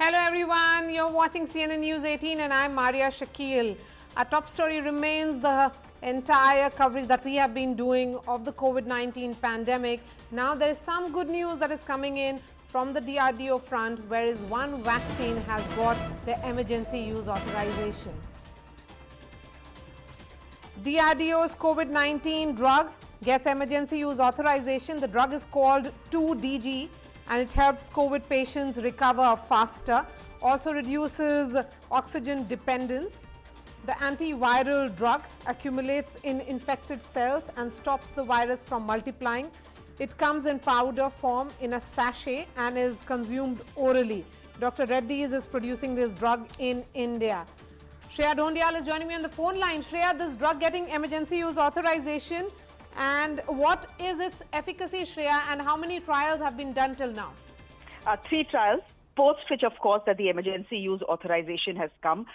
Hello everyone, you're watching CNN News 18 and I'm Maria Shakil. Our top story remains the entire coverage that we have been doing of the COVID-19 pandemic. Now there is some good news that is coming in from the DRDO front, whereas one vaccine has got the emergency use authorization. DRDO's COVID-19 drug gets emergency use authorization. The drug is called 2DG and it helps COVID patients recover faster, also reduces oxygen dependence. The antiviral drug accumulates in infected cells and stops the virus from multiplying. It comes in powder form in a sachet and is consumed orally. Dr. Reddy's is producing this drug in India. Shreya Dhondial is joining me on the phone line. Shreya, this drug getting emergency use authorization, and what is its efficacy, Shreya, and how many trials have been done till now? 3 trials, post which, of course, that the emergency use authorization has come.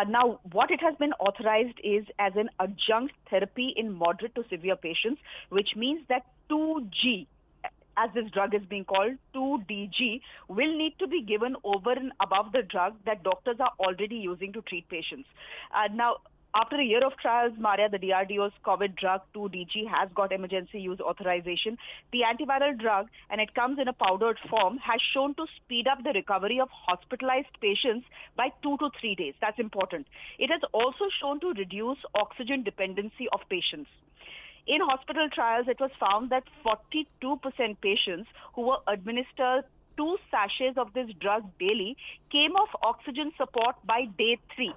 Now, what it has been authorized is as an adjunct therapy in moderate to severe patients, which means that 2G, as this drug is being called, 2DG, will need to be given over and above the drug that doctors are already using to treat patients. Now, after a year of trials, Maria, the DRDO's COVID drug 2DG has got emergency use authorization. The antiviral drug, and it comes in a powdered form, has shown to speed up the recovery of hospitalized patients by 2 to 3 days. That's important. It has also shown to reduce oxygen dependency of patients. In hospital trials, it was found that 42% patients who were administered 2 sachets of this drug daily came off oxygen support by day 3.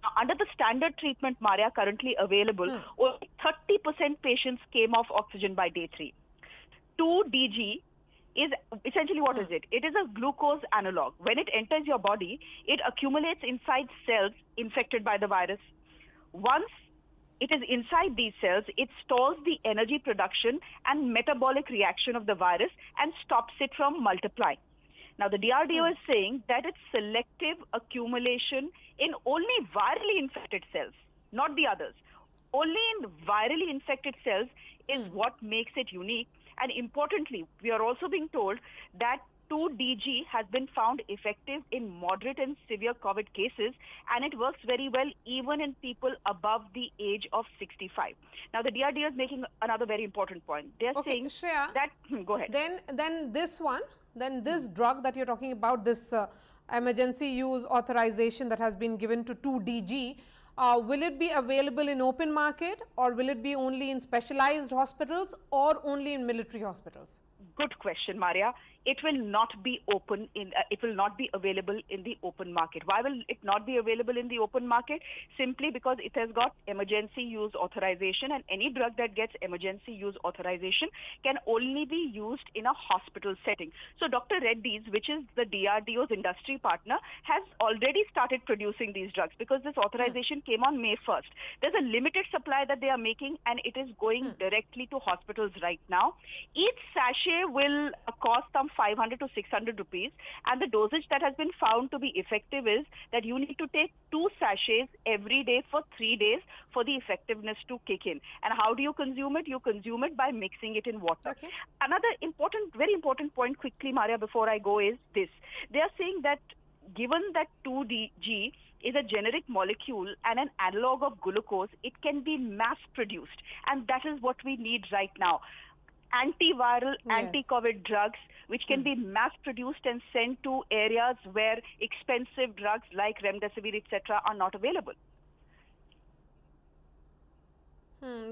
Now, under the standard treatment, Maria, currently available, only 30% patients came off oxygen by day 3. 2DG is essentially what is it? It is a glucose analog. When it enters your body, it accumulates inside cells infected by the virus. Once it is inside these cells, it stores the energy production and metabolic reaction of the virus and stops it from multiplying. Now, the DRDO is saying that it's selective accumulation in only virally infected cells, not the others. Only in virally infected cells is what makes it unique. And importantly, we are also being told that 2DG has been found effective in moderate and severe COVID cases, and it works very well even in people above the age of 65. Now, the DRDO is making another very important point. They are saying Shreya, that, go ahead. Then this drug that you're talking about, this emergency use authorization that has been given to 2DG, will it be available in open market, or will it be only in specialized hospitals or only in military hospitals? Good question, Maria. It will not be open in. It will not be available in the open market. Why will it not be available in the open market? Simply because it has got emergency use authorization, and any drug that gets emergency use authorization can only be used in a hospital setting. So, Dr. Reddy's, which is the DRDO's industry partner, has already started producing these drugs because this authorization came on May 1st. There's a limited supply that they are making, and it is going directly to hospitals right now. Each sachet will cost some 500 to 600 rupees, and the dosage that has been found to be effective is that you need to take 2 sachets every day for 3 days for the effectiveness to kick in. And how do you consume it? You consume it by mixing it in water. Okay. Another important, very important point quickly, Maria, before I go is this. They are saying that given that 2DG is a generic molecule and an analog of glucose, it can be mass produced, and that is what we need right now. Antiviral, anti-COVID drugs, which can be mass-produced and sent to areas where expensive drugs like remdesivir, etc., are not available.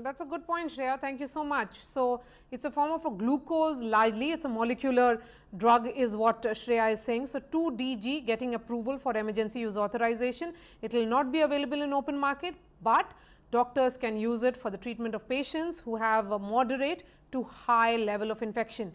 That's a good point, Shreya. Thank you so much. So, it's a form of a glucose largely. It's a molecular drug is what Shreya is saying. So, 2DG getting approval for emergency use authorization. It will not be available in open market, but doctors can use it for the treatment of patients who have a moderate to high level of infection.